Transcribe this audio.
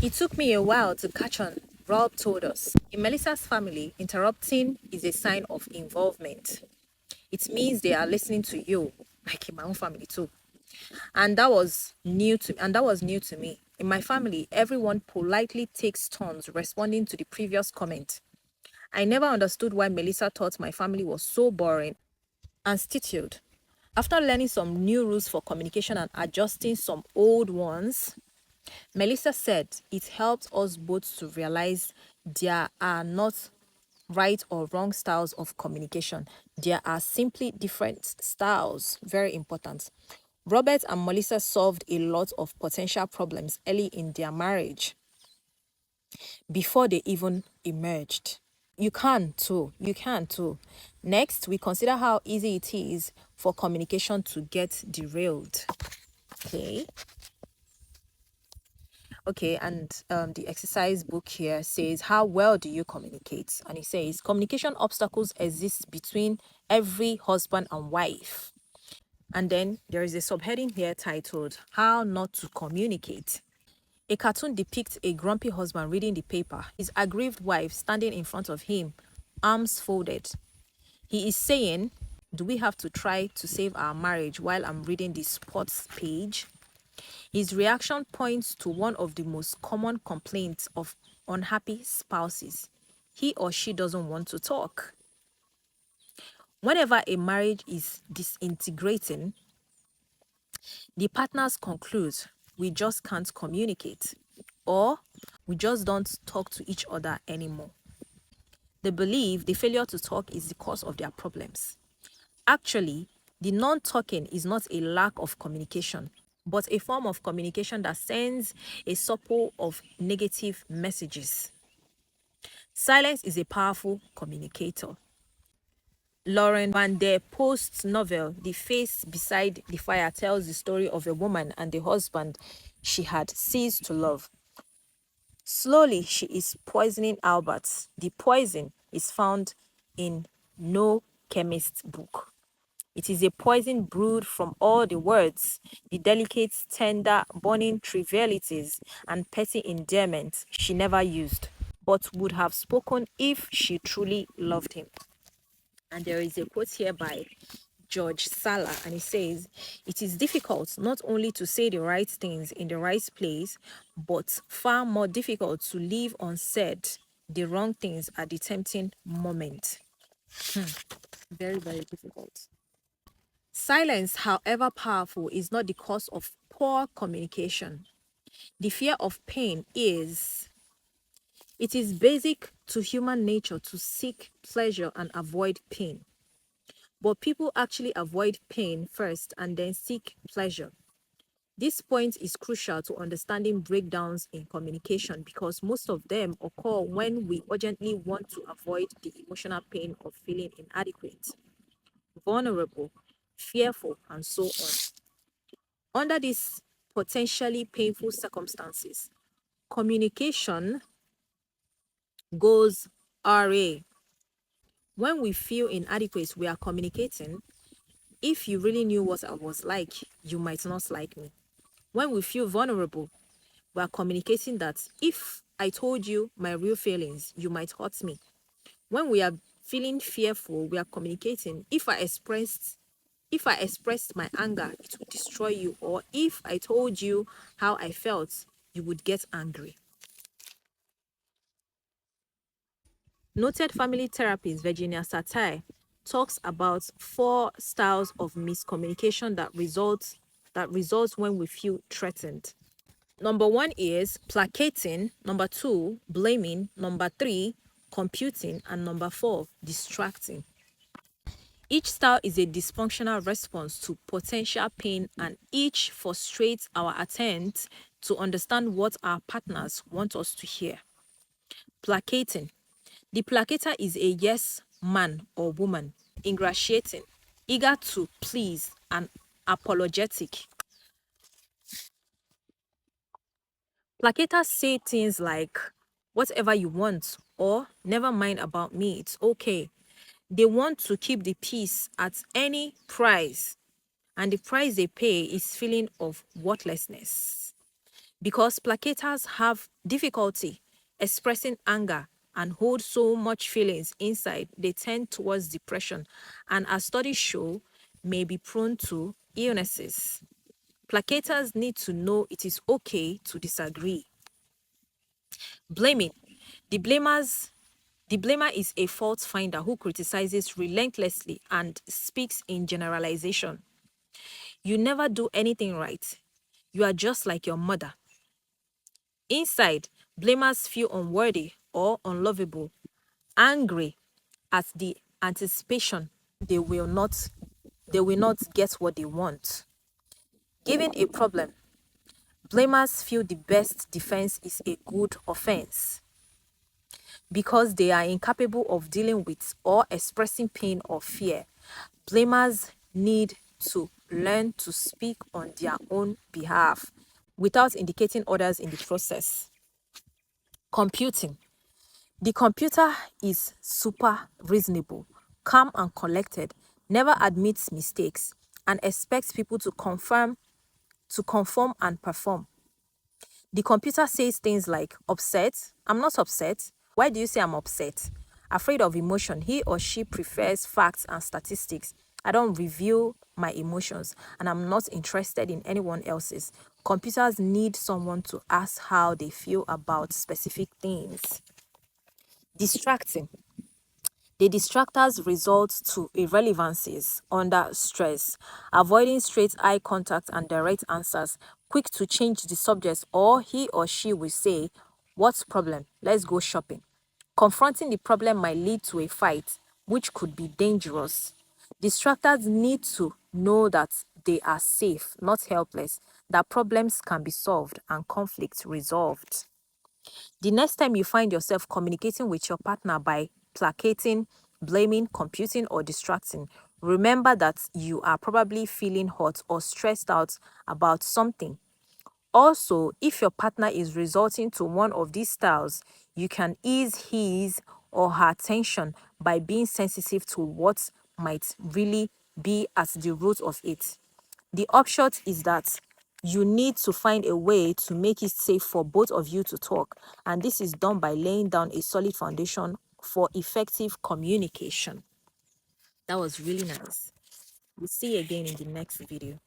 It took me a while to catch on. Rob told us. In Melissa's family, interrupting is a sign of involvement. It means they are listening to you, like in my own family too. And that was new to me. In my family, everyone politely takes turns responding to the previous comment. I never understood why Melissa thought my family was so boring and stilled. After learning some new rules for communication and adjusting some old ones, Melissa said it helped us both to realize there are not right or wrong styles of communication. There are simply different styles. Very important. Robert and Melissa solved a lot of potential problems early in their marriage before they even emerged. You can too. You can too. Next, we consider how easy it is for communication to get derailed. Okay. Okay, and the exercise book here says, how well do you communicate? And it says, communication obstacles exist between every husband and wife. And then there is a subheading here titled, how not to communicate. A cartoon depicts a grumpy husband reading the paper, his aggrieved wife standing in front of him, arms folded. He is saying, do we have to try to save our marriage while I'm reading the sports page? His reaction points to one of the most common complaints of unhappy spouses. He or she doesn't want to talk. Whenever a marriage is disintegrating, the partners conclude, we just can't communicate, or we just don't talk to each other anymore. They believe the failure to talk is the cause of their problems. Actually, the non-talking is not a lack of communication, but a form of communication that sends a supply of negative messages. Silence is a powerful communicator. Lauren Van Der Post's novel, The Face Beside the Fire, tells the story of a woman and the husband she had ceased to love. Slowly, she is poisoning Albert. The poison is found in No Chemist's book. It is a poison brewed from all the words, the delicate, tender, burning trivialities and petty endearments she never used, but would have spoken if she truly loved him. And there is a quote here by George Sala, and he says, it is difficult not only to say the right things in the right place, but far more difficult to leave unsaid the wrong things at the tempting moment. Very, very difficult. Silence, however powerful, is not the cause of poor communication. The fear of pain is. It is basic to human nature to seek pleasure and avoid pain. But people actually avoid pain first and then seek pleasure. This point is crucial to understanding breakdowns in communication because most of them occur when we urgently want to avoid the emotional pain of feeling inadequate, vulnerable, fearful, and so on. Under these potentially painful circumstances, communication goes RA. When we feel inadequate, we are communicating. If you really knew what I was like, you might not like me. When we feel vulnerable, we are communicating that if I told you my real feelings, you might hurt me. When we are feeling fearful, we are communicating if I expressed my anger, it would destroy you, or if I told you how I felt, you would get angry. Noted family therapist Virginia Satir talks about 4 styles of miscommunication that results when we feel threatened. Number 1 is placating, number 2, blaming, number 3, computing, and number 4, distracting. Each style is a dysfunctional response to potential pain, and each frustrates our attempt to understand what our partners want us to hear. Placating. The placator is a yes man or woman, ingratiating, eager to please, and apologetic. Placators say things like, whatever you want, or never mind about me, it's okay. They want to keep the peace at any price, and the price they pay is feeling of worthlessness. because placaters have difficulty expressing anger and hold so much feelings inside, they tend towards depression, and as studies show, may be prone to illnesses. Placaters need to know it is okay to disagree. Blaming. The blamers the blamer is a fault finder who criticizes relentlessly and speaks in generalization. You never do anything right. You are just like your mother. Inside, blamers feel unworthy or unlovable, angry at the anticipation they will not get what they want. Given a problem, blamers feel the best defense is a good offense. Because they are incapable of dealing with or expressing pain or fear, blamers need to learn to speak on their own behalf without indicating others in the process. Computing. The computer is super reasonable, calm and collected, never admits mistakes, and expects people to conform and perform. The computer says things like, upset? I'm not upset. Why do you say I'm upset? Afraid of emotion. He or she prefers facts and statistics. I don't reveal my emotions, and I'm not interested in anyone else's. Computers need someone to ask how they feel about specific things. Distracting. The distractors result to irrelevancies under stress, avoiding straight eye contact and direct answers, quick to change the subject, or he or she will say, "What's problem? Let's go shopping." Confronting the problem might lead to a fight, which could be dangerous. Distractors need to know that they are safe, not helpless, that problems can be solved and conflict resolved. The next time you find yourself communicating with your partner by placating, blaming, computing, or distracting, remember that you are probably feeling hot or stressed out about something. Also, if your partner is resorting to one of these styles, you can ease his or her tension by being sensitive to what might really be at the root of it. The upshot is that you need to find a way to make it safe for both of you to talk, and this is done by laying down a solid foundation for effective communication. That was really nice. We'll see you again in the next video.